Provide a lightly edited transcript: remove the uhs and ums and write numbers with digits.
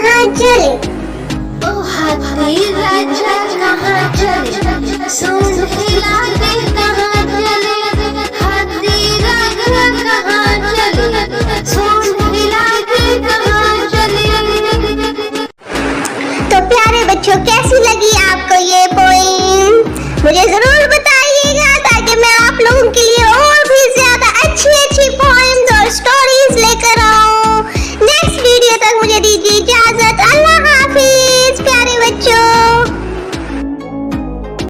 कहाँ चले? ओ हाथी राजा कहाँ चले, सूंड हिला के कहाँ चले, हाथी राजा कहाँ चले, सूंड हिला के कहाँ चले। तो प्यारे बच्चों, कैसी लगी आपको ये पोएम? मुझे जरूर बताइएगा ताकि मैं आप लोगों के लिए और भी ज्यादा अच्छी अच्छी